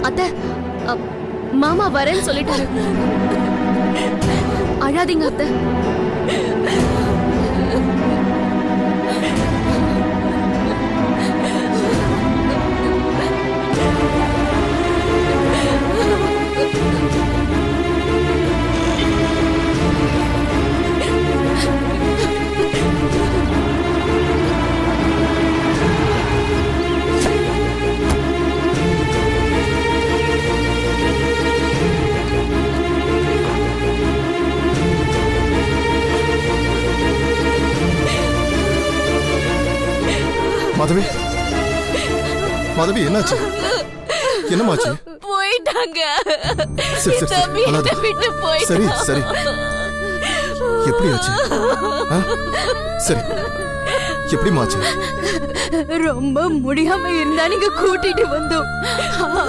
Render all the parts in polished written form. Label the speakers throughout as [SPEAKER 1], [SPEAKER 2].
[SPEAKER 1] அத்தை, மாமா வரேன்னு சொல்லிட்டாரு. அழாதீங்க அத்தை.
[SPEAKER 2] மாதவி, மாதவி என்னாச்சு? என்னமாச்சு?
[SPEAKER 1] போயிட்டாங்க.
[SPEAKER 2] சரி சரி, எப்படி ஆச்சு? சரி, எப்படி மாச்சு?
[SPEAKER 1] ரொம்ப முடியாம இருந்தா நீங்க கூட்டிட்டு வந்தோம்.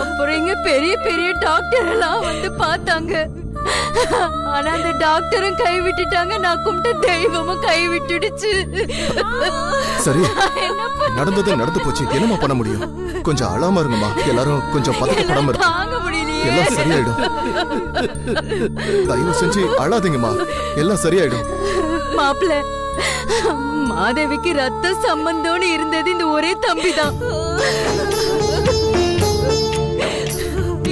[SPEAKER 1] அப்புறம் இங்க பெரிய பெரிய டாக்டர் எல்லாம் வந்து பார்த்தாங்க. ஆனா அந்த டாக்டரும் கைவிட்டுட்டாங்க. நான் கும்பிட்ட தெய்வமும் கைவிட்டுடுச்சு.
[SPEAKER 2] சரி, நடந்தது நடந்து போச்சு. என்னமா பண்ண முடியும்? கொஞ்சம் அழாம இருங்கம்மா. எல்லாரும் கொஞ்சம் பதட்டப்படாம இருக்கு.
[SPEAKER 1] தாங்க முடியலையே.
[SPEAKER 2] எல்லாம் சரியாயிடும். தயவு செஞ்சு அழாதீங்கம்மா. எல்லாம் சரியாயிடும்.
[SPEAKER 1] மாப்பிள்ள, மாதவிக்கு ரத்த சம்பந்தம்னு இருந்தது இந்த ஒரே தம்பிதான்.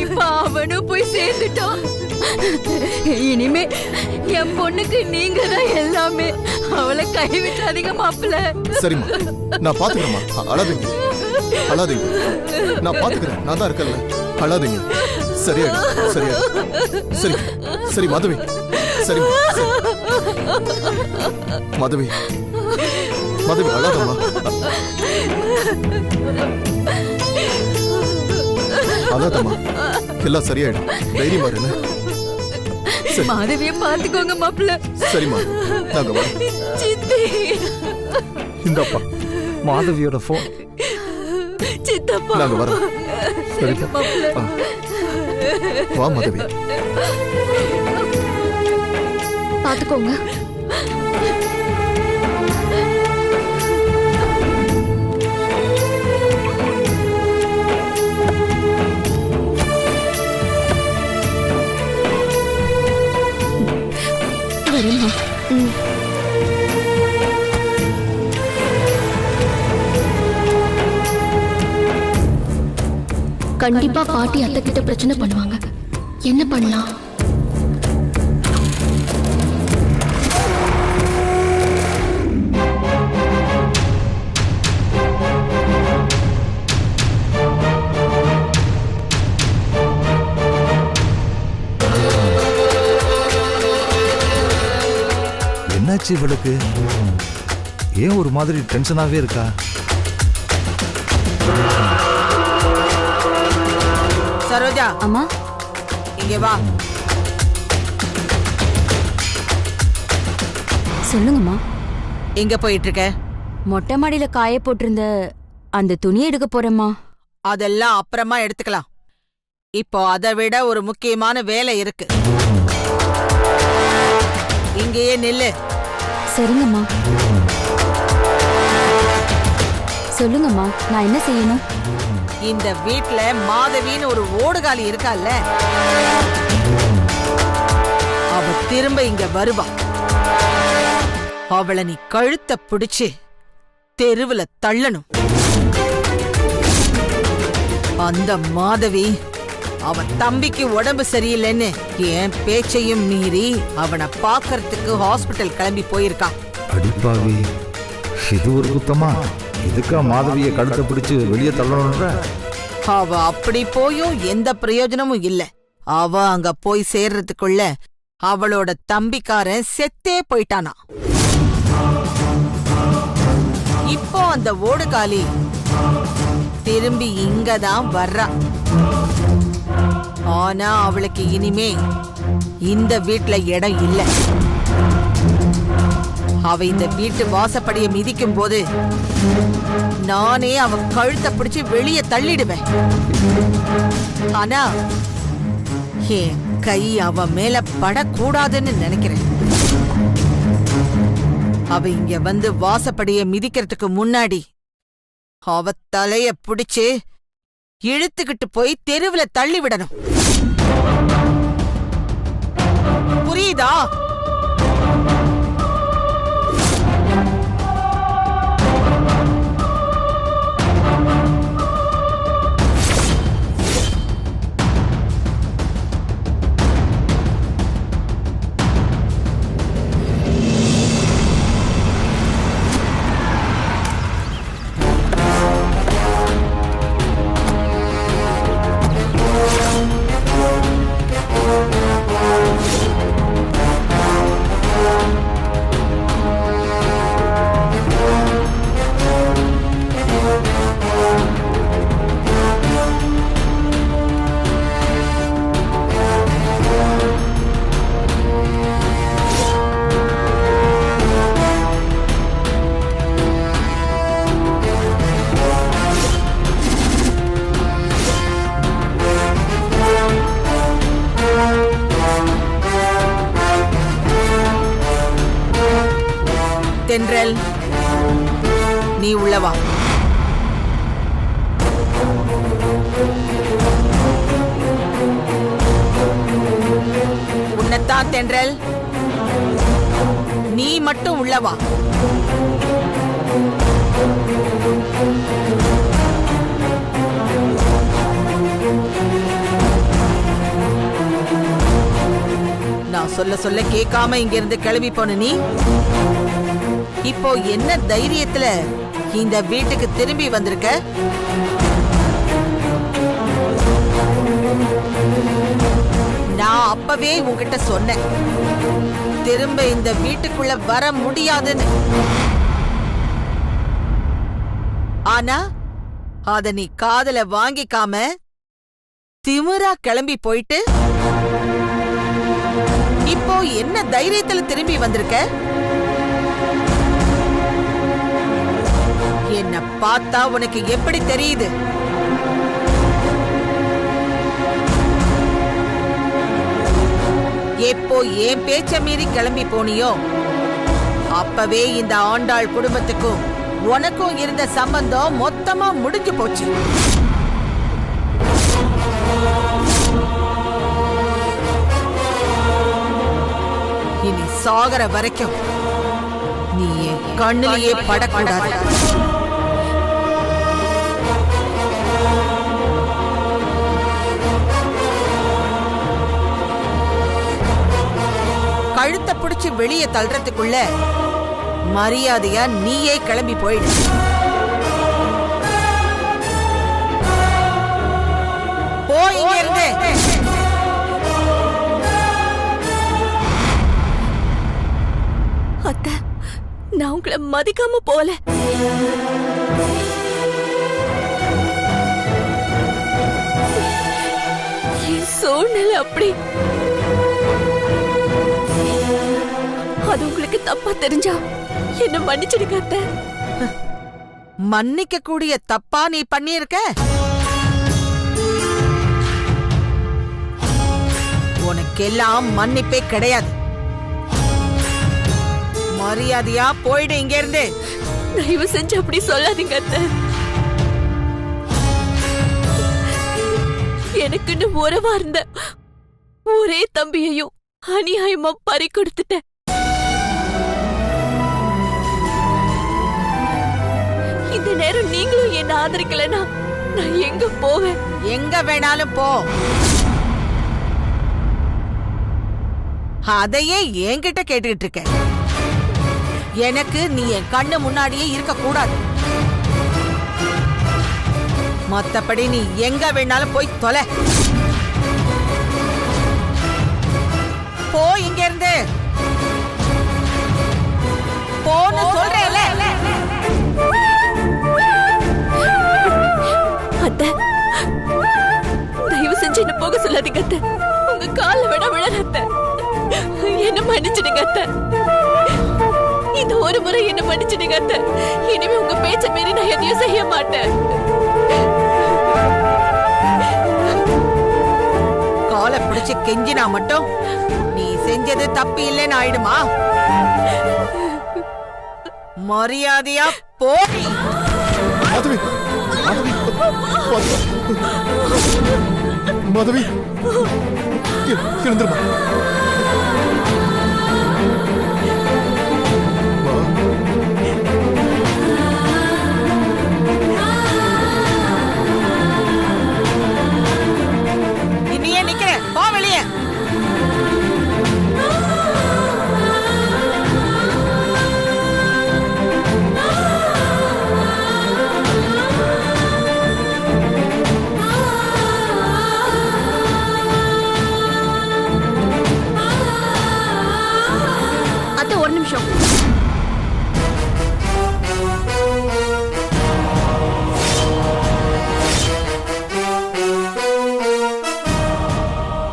[SPEAKER 1] இப்ப அவனும் போய் சேர்ந்துட்டான். இனிமே என் பொண்ணுக்கு நீங்க தான் எல்லாமே. அவளை கைவிட்டாதீங்க மாப்பிள்ள.
[SPEAKER 2] சரிம்மா, நான் பாத்துக்கிறேம்மா. அழாதீங்க, அழாதீங்க. நான் பாத்துக்கிறேன். நான் தான் இருக்கல. அழாதீங்க. சரியாயிடும், சரியாயிடும். சரி சரி மாதவி, சரிம்மா. மாதவி, மாதவி அழாதம்மா. அழாதம்மா, எல்லாம் சரியாயிடும். தைரியமா இருங்க.
[SPEAKER 1] மாதவிய பாத்துக்கோங்க மாப்பிள்ள.
[SPEAKER 2] சரிம்மா, நாங்க வரோம்.
[SPEAKER 1] சித்தி,
[SPEAKER 3] இந்தப்பா மாதவியோட போன்.
[SPEAKER 1] சித்தப்பா,
[SPEAKER 2] நாங்க வரோம்.
[SPEAKER 1] சரிங்க மாப்பிள்ள.
[SPEAKER 2] வா மாதவி.
[SPEAKER 1] பாத்துக்கோங்க. கண்டிப்பா பாட்டி அத்தை கிட்ட பிரச்சனை பண்ணுவாங்க. என்ன பண்ணலாம்?
[SPEAKER 3] என்னாச்சு இவளுக்கு? ஏன் ஒரு மாதிரி டென்ஷனாவே இருக்கா?
[SPEAKER 4] சரோஜா,
[SPEAKER 1] அம்மா
[SPEAKER 4] இங்க வா.
[SPEAKER 1] சொல்லுங்கம்மா.
[SPEAKER 4] எங்க போயிட்டு இருக்க?
[SPEAKER 1] மொட்டை மாடியில காய போட்டிருந்த அந்த துணியை எடுக்க போறேம்மா.
[SPEAKER 4] அதெல்லாம் அப்புறமா எடுத்துக்கலாம். இப்போ அதை விட ஒரு முக்கியமான வேலை இருக்கு. இங்கேயே நில்லு.
[SPEAKER 1] சரிங்கம்மா. சொல்லுங்கம்மா, நான் என்ன செய்யணும்?
[SPEAKER 4] இந்த வீட்ல மாதவின்னு ஒரு ஓடுகாலி இருக்கால்ல, அவ திரும்ப இங்க வருவா. அவளை நீ கழுத்தை பிடிச்சு தெருவுல தள்ளணும். அந்த மாதவி அவன் தம்பிக்கு உடம்பு சரியில்லைன்னு என் பேச்சையும் மீறி அவனை பாக்கறதுக்கு ஹாஸ்பிட்டல் கிளம்பி போயிருக்கான்.
[SPEAKER 3] அடிப்பாவி, இது ஒரு குத்தமா? இதுக்கா மாதவியை கழுத்தை பிடிச்சு வெளியே தள்ளணும்ன்ற?
[SPEAKER 4] அவ அப்படி போயும் எந்த பிரயோஜனமும் இல்ல. அவ அங்க போய் சேர்றதுக்குள்ள அவளோட தம்பிக்காரன் செத்தே போயிட்டானா. இப்போ அந்த ஓடுகாலி திரும்பி இங்கதான் வர்றா. ஆனா அவளுக்கு இனிமே இந்த வீட்ல இடம் இல்ல. அவ இந்த வீட்டு வாசப்படியை மிதிக்கும் போது நானே அவ கழுத்தை பிடிச்சு வெளியே தள்ளிடுவேன். ஆனா என் கை அவ மேல படக்கூடாதுன்னு நினைக்கிறேன். அவ இங்க வந்து வாசப்படியை மிதிக்கிறதுக்கு முன்னாடி அவ தலைய பிடிச்சு இழுத்துக்கிட்டு போய் தெருவுல தள்ளி விடணும். புரியுதா? தென்றல், நீ உள்ளவா. உன்னத்தான் தென்றல், நீ மட்டும் உள்ளவா. நான் சொல்ல சொல்ல கேட்காம இங்க இருந்து கிளம்பி போன நீ இப்போ என்ன தைரியத்துல இந்த வீட்டுக்கு திரும்பி வந்திருக்க? நான் அப்பவே உன்கிட்ட சொன்னேன், திரும்ப இந்த வீட்டுக்குள்ள வர முடியாதுன்னு. ஆனா அத நீ காதுல வாங்கிக்காம திமிரா கிளம்பி போயிட்டு இப்போ என்ன தைரியத்துல திரும்பி வந்திருக்க? என்ன பார்த்தா உனக்கு எப்படி தெரியுது? எப்போ ஏன் பேச்ச மீறி கிளம்பி போனியோ அப்பவே இந்த ஆண்டாள் குடும்பத்துக்கும் உனக்கும் இருந்த சம்பந்தம் மொத்தமா முடிஞ்சு போச்சு. இனி சாகர வரைக்கும் நீ என் கண்ணிலேயே படக்கூடாது. கழுத்தை பிடிச்சு வெளியே தள்ளுறதுக்குள்ள மரியாதையா நீயே கிளம்பி போயிடு. போய் இங்க இருந்து.
[SPEAKER 1] அத்தை, நான் உங்களை மதிக்காம போல. என் சூழ்நிலை அப்படி. அது உங்களுக்கு தப்பா தெரிஞ்சா என்ன மன்னிச்சிடுங்க அத்தை.
[SPEAKER 4] மன்னிக்க கூடிய தப்பா நீ பண்ணியிருக்க? உனக்கெல்லாம் மன்னிப்பே கிடையாது. மரியாதையா போயிடு இங்க இருந்து.
[SPEAKER 1] தயவு செஞ்சு அப்படி சொல்லாதீங்க அத்தை. எனக்குன்னு உறவா இருந்த ஒரே தம்பியையும் அநியாயமா பறி கொடுத்துட்டேன். இந்த நேரம் நீங்களும் என்ன ஆதரிக்கலனா நான் எங்க போவேன்?
[SPEAKER 4] எங்க வேணாலும் போ. அதையே என்கிட்ட கேட்டுக்கிட்டு இருக்க. எனக்கு நீ என் கண்ணு முன்னாடியே இருக்க கூடாது. மத்தபடி நீ எங்க வேணாலும் போய் தொலை. போ இங்க இருந்து. போன்னு சொல்றேன்ல.
[SPEAKER 1] அத்தை, தயவு செஞ்சு என்ன போக சொல்லாதீங்க அத்தை. உங்க கால விட விழற அத்தை. என்ன மன்னிச்சிடுங்க அத்தை. இந்த ஒரு முறை என்ன மன்னிச்சிடுங்க அத்தை. இனிமே உங்க பேச்ச மீறி நான் எதையும் செய்ய மாட்டேன்.
[SPEAKER 4] காலை பிடிச்சு கெஞ்சினா மட்டும் நீ செஞ்சது தப்பு இல்லைன்னு ஆயிடுமா? மரியாதையா போடி.
[SPEAKER 2] மாதவி, மாதவி, மாதவி எழுந்துருமா.
[SPEAKER 4] நீ ஏன் நிக்கிற? போ வெளியே.
[SPEAKER 1] அத்தை ஒரு நிமிஷம்.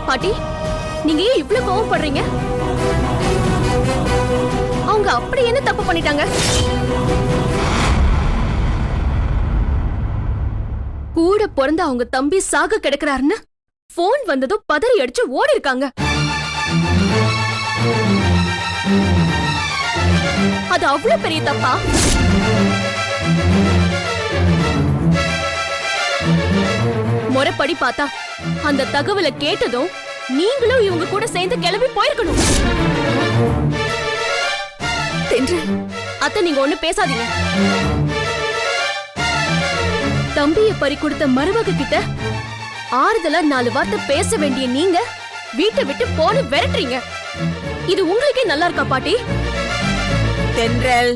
[SPEAKER 1] பாட்டி, நீங்க ஏன் இவ்ளோ கோவப்படுறீங்க? அவங்க அப்படி என்ன தப்பு பண்ணிட்டாங்க? கூட பிறந்த அவங்க தம்பி சாக கிடக்குறாருன்னு போன் வந்ததும் பதறி அடிச்சு ஓடி இருக்காங்க. அது அவ்வளவு பெரிய தப்பா? முறைப்படி பார்த்தா அந்த தகவலை கேட்டதும் நீங்களும் இவங்க கூட சேர்ந்து கிளம்பி போயிருக்கணும். அத்தை, நீங்க ஒண்ணு பேசாதீங்க. தம்பியை பறி கொடுத்த மருமக கிட்ட ஆறுதலா 4 வார்த்தை பேச வேண்டிய நீங்க வீட்டை விட்டு போன விரட்டுறீங்க. இது உங்களுக்கே நல்லா இருக்கா பாட்டி?
[SPEAKER 4] தென்றல்,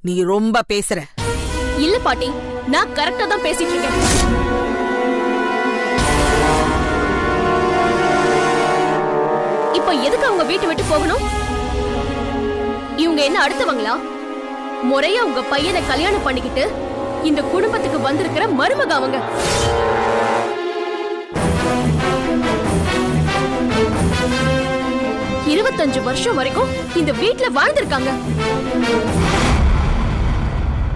[SPEAKER 4] நீ ரொம்ப பேசுற.
[SPEAKER 1] இல்ல பாட்டி, நான் கரெக்டா தான் பேசிட்டு இருக்கேன். இப்ப எதுக்கு அவங்க வீட்டை விட்டு போகணும்? இவங்க என்ன அடுத்தவங்களா? முறையா உங்க பையனை கல்யாணம் பண்ணிக்கிட்டு இந்த குடும்பத்துக்கு வந்திருக்கிற மருமக அவங்க. இருபத்தஞ்சு வருஷம் வரைக்கும் இந்த வீட்ல வாழ்ந்திருக்காங்க.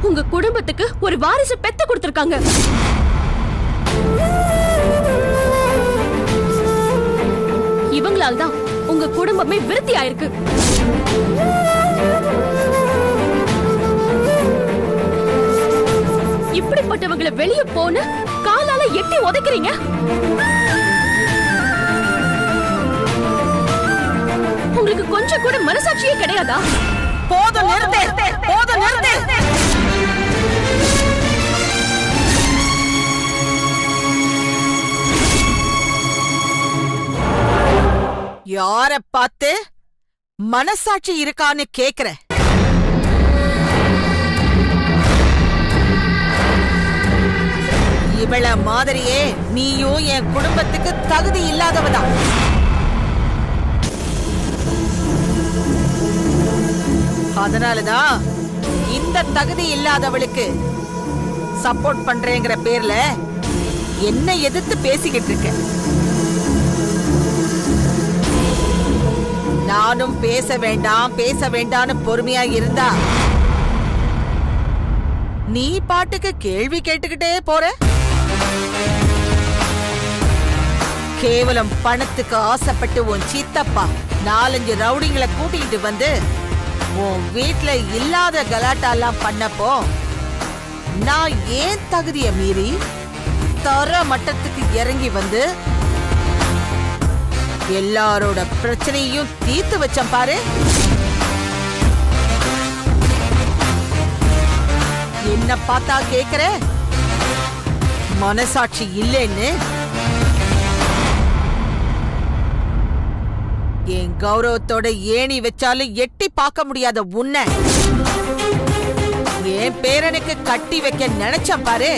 [SPEAKER 1] உங்க குடும்பத்துக்கு ஒரு வாரிசு பெத்து கொடுத்திருக்காங்க. இவங்களால தான் உங்க குடும்பமே விருத்தி ஆயிருக்கு. இப்படிப்பட்டவங்களை வெளியே போன காலால எட்டி உதைக்கிறீங்க. உங்களுக்கு கொஞ்சம் கூட மனசாட்சியே கிடையாதா?
[SPEAKER 4] போதும், நிறுத்து. போதும், நிறுத்து. யார பார்த்து மனசாட்சி இருக்கான்னு கேக்குற? இவள மாதிரியே நீயும் என் குடும்பத்துக்கு தகுதி இல்லாதவதான். அதனாலதான் இந்த தகுதி இல்லாதவளுக்கு சப்போர்ட் பண்றேங்கிற பேர்ல என்ன எதிர்த்து பேசிக்கிட்டு இருக்க. நானும் பேச வேண்டாம்னு பொறுமையா இருந்தா நீ பாட்டுக்கு கேள்வி கேட்டுக்கிட்டே போற. கேவலம் பணத்துக்கு ஆசைப்பட்டு உன் சித்தப்பா 4-5 ரவுடிங்களை கூட்டிக்கிட்டு வந்து உன் வீட்ல இல்லாத கலாட்டாலாம் பண்ணப்போ நான் ஏன் தகுதிய மீறி தர மட்டத்துக்கு இறங்கி வந்து எல்லாரோட பிரச்சனையும் தீர்த்து வச்சேன் பாரு. என்ன பார்த்தா கேக்குற? மனசாட்சி இல்லைன்னு? என் கௌரவத்தோட ஏணி வச்சாலும் எட்டி பார்க்க முடியாத உன்னை என் பேரனுக்கு கட்டி வைக்க நினைச்சேன் பாரு.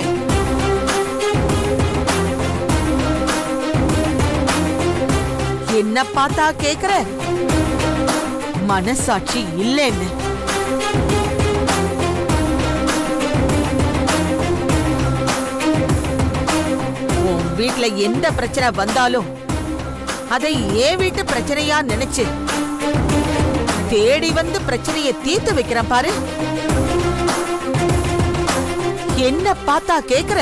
[SPEAKER 4] என்ன பார்த்தா கேக்குற? மனசாட்சி இல்லைன்னு? உன் வீட்ல எந்த பிரச்சனை வந்தாலும் அதை ஏன் வீட்டு பிரச்சனையா நினைச்சு தேடி வந்து பிரச்சனையை தீர்த்து வைக்கிறேன் பாரு. என்ன பார்த்தா கேக்குற?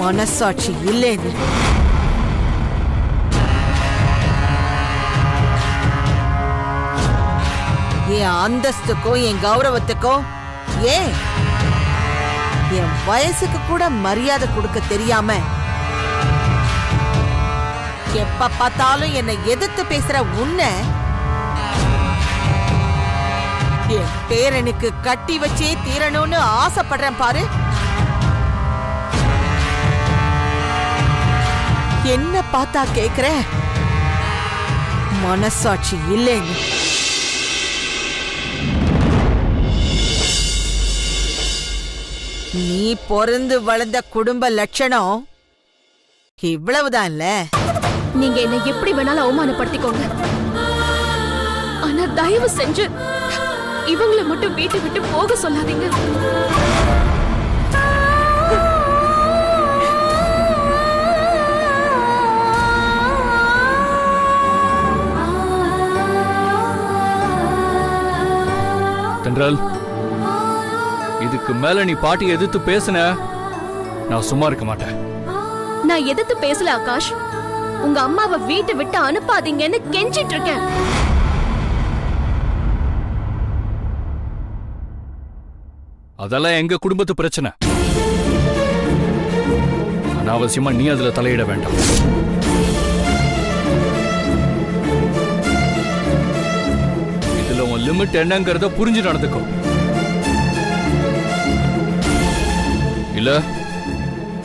[SPEAKER 4] மனசாட்சி இல்லைன்னு? என் அந்தஸ்துக்கும் என் கௌரவத்துக்கும் ஏன் என் வயசுக்கு கூட மரியாதை கொடுக்க தெரியாம எப்ப பார்த்தாலும் என்னை எதிர்த்து பேசுற உன்னை என் பேரனுக்கு கட்டி வச்சே தீரணும்னு ஆசைப்படுறேன் பாரு. என்ன பார்த்தா கேக்குற? மனசாட்சி இல்லைன்னு. நீ பொறந்து வளர்ந்த குடும்ப லட்சணம் இவ்வளவுதான்ல.
[SPEAKER 5] நீங்க என்ன எப்படி வேணாலும் அவமானப்படுத்திக்கோங்க, ஆனா தயவு செஞ்சு இவங்கள மட்டும் வீட்டை விட்டு போக சொல்லாதீங்க.
[SPEAKER 6] தென்றல், இதுக்கு மேல நீ பாட்டி எதிர்த்து பேசுன நான் சும்மா இருக்க மாட்டேன்.
[SPEAKER 5] நான் எதிர்த்து பேசல ஆகாஷ், உங்க அம்மாவை வீட்டை விட்டு அனுப்பாதீங்கன்னு கெஞ்சிட்டு இருக்கேன்.
[SPEAKER 6] அதெல்லாம் எங்க குடும்பத்து பிரச்சனை. அனாவசியமா நீ அதுல தலையிட வேண்டாம். இதுல உன் லிமிட் என்னங்கறத புரிஞ்சு நடந்துக்கோ. இல்ல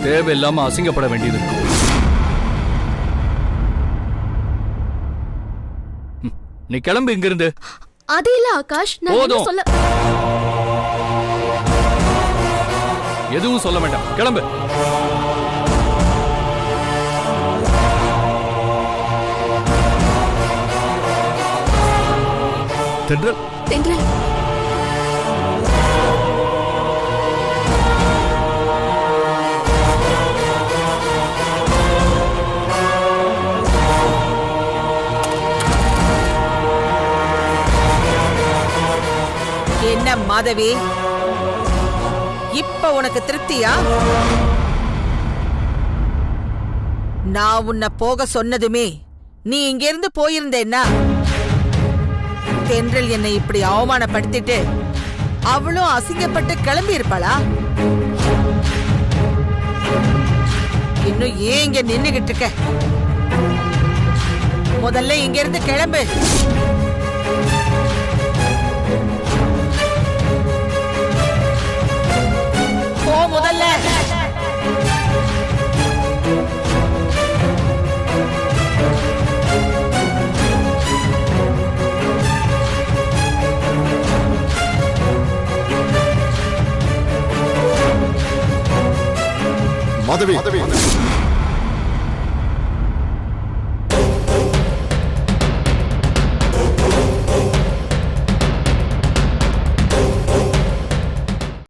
[SPEAKER 6] தேவையில்லாம அசிங்கப்பட வேண்டியது இருக்கும். நீ கிளம்பு இங்க இருந்து.
[SPEAKER 5] அது இல்ல ஆகாஷ், நான் என்ன
[SPEAKER 6] போதும்.
[SPEAKER 5] சொல்ல
[SPEAKER 6] எதுவும் சொல்ல வேண்டாம், கிளம்பு. தென்றல்,
[SPEAKER 5] தென்றல்,
[SPEAKER 4] என்ன மாதவி, இப்ப உனக்கு திருப்தியா? நான் உன்னை போக சொன்னதுமே நீ இங்க இருந்து போயிருந்தேன்னா தென்றல் என்னை இப்படி அவமானப்படுத்திட்டு அவளும் அசிங்கப்பட்டு கிளம்பி இருப்பாளா? இன்னும் ஏன் இங்க நின்னுகிட்டு இருக்க? முதல்ல இங்க இருந்து கிளம்பு. போ முதல்ல.
[SPEAKER 2] மாதவி